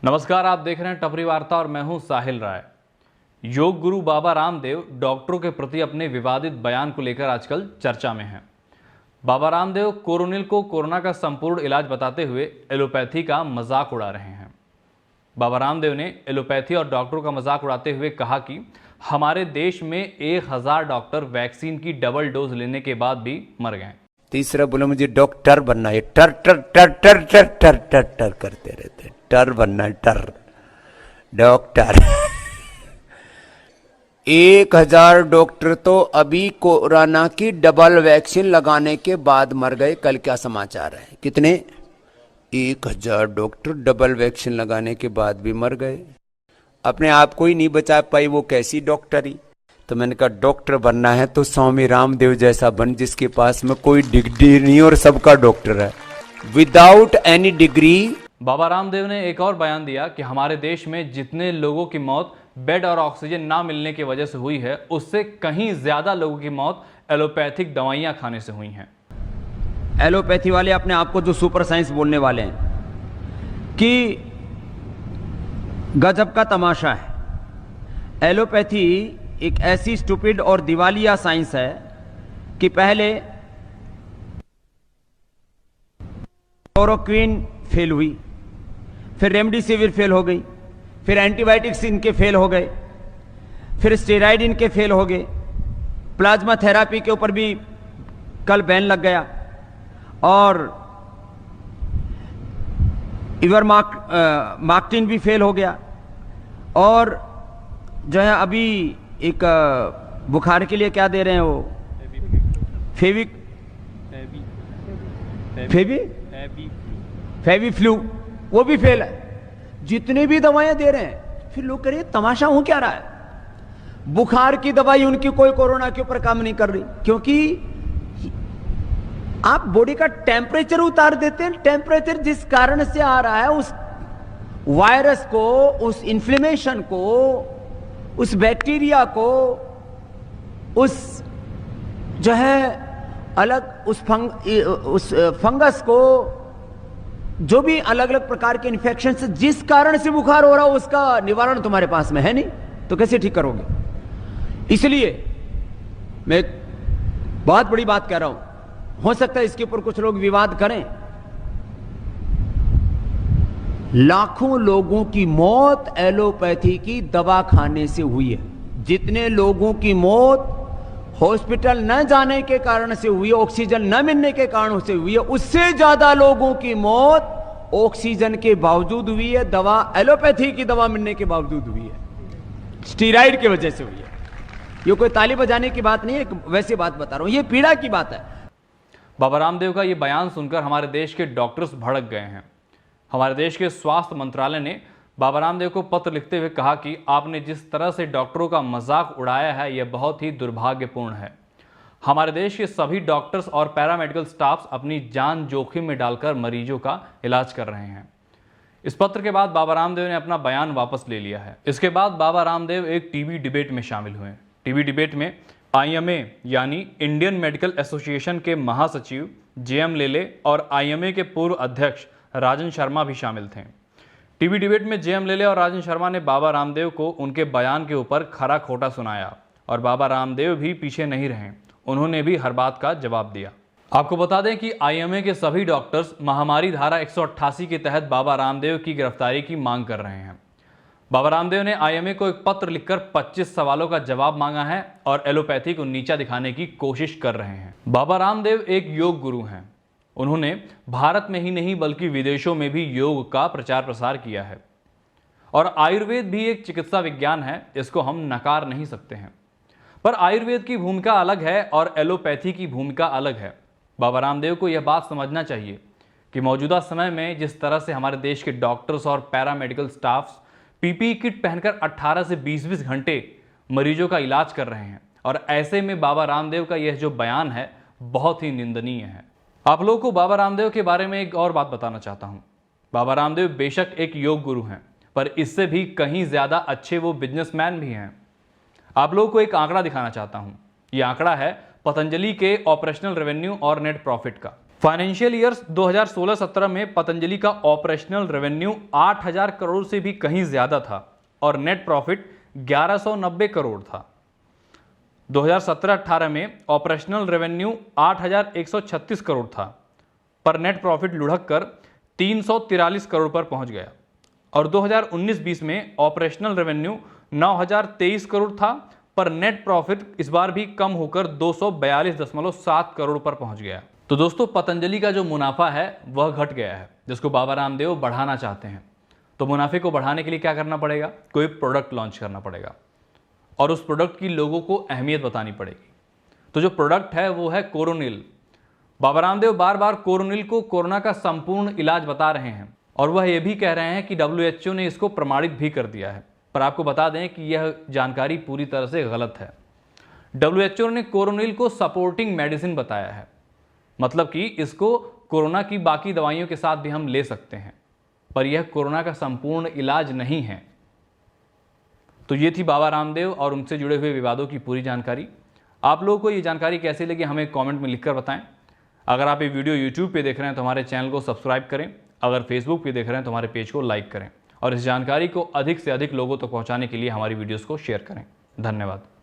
नमस्कार, आप देख रहे हैं टपरी वार्ता और मैं हूं साहिल राय। योग गुरु बाबा रामदेव डॉक्टरों के प्रति अपने विवादित बयान को लेकर आजकल चर्चा में हैं। बाबा रामदेव कोरोनिल को कोरोना का संपूर्ण इलाज बताते हुए एलोपैथी का मजाक उड़ा रहे हैं। बाबा रामदेव ने एलोपैथी और डॉक्टरों का मजाक उड़ाते हुए कहा कि हमारे देश में 1000 डॉक्टर वैक्सीन की डबल डोज लेने के बाद भी मर गए। तीसरा बोले मुझे डॉक्टर बनना है, टर टर टर टर टर टर टर टर करते रहते, टर बनना है, टर डॉक्टर 1000 डॉक्टर तो अभी कोरोना की डबल वैक्सीन लगाने के बाद मर गए। कल क्या समाचार है? कितने? 1000 डॉक्टर डबल वैक्सीन लगाने के बाद भी मर गए। अपने आप को ही नहीं बचा पाई, वो कैसी डॉक्टरी? तो मैंने कहा डॉक्टर बनना है तो स्वामी रामदेव जैसा बन, जिसके पास में कोई डिग्री नहीं और सबका डॉक्टर है, without any degree. Baba Ramdev ने एक और बयान दिया कि हमारे देश में जितने लोगों की मौत बेड और ऑक्सीजन ना मिलने की वजह से हुई है, उससे कहीं ज्यादा लोगों की मौत एलोपैथिक दवाइयां खाने से हुई हैं। एलोपैथी वाले अपने आप को जो सुपर साइंस बोलने वाले हैं कि गजब का तमाशा है। एलोपैथी एक ऐसी स्टूपिड और दिवालिया साइंस है कि पहले क्लोरोक्विन फेल हुई, फिर रेमडेसिविर फेल हो गई, फिर एंटीबायोटिक्स इनके फेल हो गए, फिर स्टेरॉइड इनके फेल हो गए, प्लाज्मा थेरापी के ऊपर भी कल बैन लग गया, और इवरमाक्टिन भी फेल हो गया, और जो है अभी एक बुखार के लिए क्या दे रहे हैं वो फेवी फ्लू, वो भी फेल है। जितने भी दवाएं दे रहे हैं, फिर लोग कह रहे हैं तमाशा हो क्या रहा है? बुखार की दवाई उनकी कोई कोरोना के ऊपर काम नहीं कर रही, क्योंकि आप बॉडी का टेम्परेचर उतार देते हैं। टेम्परेचर जिस कारण से आ रहा है, उस वायरस को, उस इन्फ्लेमेशन को, उस बैक्टीरिया को, उस जो है अलग उस फंगस को, जो भी अलग अलग प्रकार के इन्फेक्शन से जिस कारण से बुखार हो रहा हो, उसका निवारण तुम्हारे पास में है नहीं, तो कैसे ठीक करोगे? इसलिए मैं एक बहुत बड़ी बात कह रहा हूं, हो सकता है इसके ऊपर कुछ लोग विवाद करें। लाखों लोगों की मौत एलोपैथी की दवा खाने से हुई है। जितने लोगों की मौत हॉस्पिटल न जाने के कारण से हुई है, ऑक्सीजन न मिलने के कारण से हुई है, उससे ज्यादा लोगों की मौत ऑक्सीजन के बावजूद हुई है, दवा एलोपैथी की दवा मिलने के बावजूद हुई है, स्टीरॉइड की वजह से हुई है। ये कोई ताली बजाने की बात नहीं है, वैसी बात बता रहा हूं, ये पीड़ा की बात है। बाबा रामदेव का ये बयान सुनकर हमारे देश के डॉक्टर्स भड़क गए हैं। हमारे देश के स्वास्थ्य मंत्रालय ने बाबा रामदेव को पत्र लिखते हुए कहा कि आपने जिस तरह से डॉक्टरों का मजाक उड़ाया है, यह बहुत ही दुर्भाग्यपूर्ण है। हमारे देश के सभी डॉक्टर्स और पैरामेडिकल स्टाफ्स अपनी जान जोखिम में डालकर मरीजों का इलाज कर रहे हैं। इस पत्र के बाद बाबा रामदेव ने अपना बयान वापस ले लिया है। इसके बाद बाबा रामदेव एक टीवी डिबेट में शामिल हुए। टीवी डिबेट में IMA यानी इंडियन मेडिकल एसोसिएशन के महासचिव JM लेले और IMA के पूर्व अध्यक्ष राजन शर्मा भी शामिल थे। टीवी डिबेट में JM लेले और राजन शर्मा ने बाबा रामदेव को उनके बयान के ऊपर खरा खोटा सुनाया, और बाबा रामदेव भी पीछे नहीं रहे, उन्होंने भी हर बात का जवाब दिया। आपको बता दें कि IMA के सभी डॉक्टर्स महामारी धारा 188 के तहत बाबा रामदेव की गिरफ्तारी की मांग कर रहे हैं। बाबा रामदेव ने IMA को एक पत्र लिखकर 25 सवालों का जवाब मांगा है और एलोपैथी को नीचा दिखाने की कोशिश कर रहे हैं। बाबा रामदेव एक योग गुरु हैं। उन्होंने भारत में ही नहीं बल्कि विदेशों में भी योग का प्रचार प्रसार किया है, और आयुर्वेद भी एक चिकित्सा विज्ञान है, इसको हम नकार नहीं सकते हैं। पर आयुर्वेद की भूमिका अलग है और एलोपैथी की भूमिका अलग है। बाबा रामदेव को यह बात समझना चाहिए कि मौजूदा समय में जिस तरह से हमारे देश के डॉक्टर्स और पैरामेडिकल स्टाफ्स PPE किट पहनकर 18 से 20-20 घंटे मरीजों का इलाज कर रहे हैं, और ऐसे में बाबा रामदेव का यह जो बयान है बहुत ही निंदनीय है। आप लोगों को बाबा रामदेव के बारे में एक और बात बताना चाहता हूं। बाबा रामदेव बेशक एक योग गुरु हैं, पर इससे भी कहीं ज्यादा अच्छे वो बिजनेसमैन भी हैं। आप लोगों को एक आंकड़ा दिखाना चाहता हूं। यह आंकड़ा है पतंजलि के ऑपरेशनल रेवेन्यू और नेट प्रॉफिट का। फाइनेंशियल ईयर्स 2016-17 में पतंजलि का ऑपरेशनल रेवेन्यू 8,000 करोड़ से भी कहीं ज्यादा था और नेट प्रॉफिट 1190 करोड़ था। 2017-18 में ऑपरेशनल रेवेन्यू 8,136 करोड़ था, पर नेट प्रॉफिट लुढ़क कर 343 करोड़ पर पहुंच गया और 2019-20 में ऑपरेशनल रेवेन्यू 9,023 करोड़ था, पर नेट प्रॉफिट इस बार भी कम होकर 242.7 करोड़ पर पहुंच गया। तो दोस्तों, पतंजलि का जो मुनाफा है वह घट गया है, जिसको बाबा रामदेव बढ़ाना चाहते हैं। तो मुनाफे को बढ़ाने के लिए क्या करना पड़ेगा? कोई प्रोडक्ट लॉन्च करना पड़ेगा और उस प्रोडक्ट की लोगों को अहमियत बतानी पड़ेगी। तो जो प्रोडक्ट है वो है कोरोनिल। बाबा रामदेव बार बार कोरोनिल को कोरोना का संपूर्ण इलाज बता रहे हैं और वह ये भी कह रहे हैं कि WHO ने इसको प्रमाणित भी कर दिया है। पर आपको बता दें कि यह जानकारी पूरी तरह से गलत है। WHO ने कोरोनिल को सपोर्टिंग मेडिसिन बताया है, मतलब कि इसको कोरोना की बाकी दवाइयों के साथ भी हम ले सकते हैं, पर यह कोरोना का संपूर्ण इलाज नहीं है। तो ये थी बाबा रामदेव और उनसे जुड़े हुए विवादों की पूरी जानकारी। आप लोगों को ये जानकारी कैसी लगी हमें कमेंट में लिखकर बताएं। अगर आप ये वीडियो YouTube पे देख रहे हैं तो हमारे चैनल को सब्सक्राइब करें। अगर Facebook पे देख रहे हैं तो हमारे पेज को लाइक करें और इस जानकारी को अधिक से अधिक लोगों तक पहुंचाने के लिए हमारी वीडियोस को शेयर करें। धन्यवाद।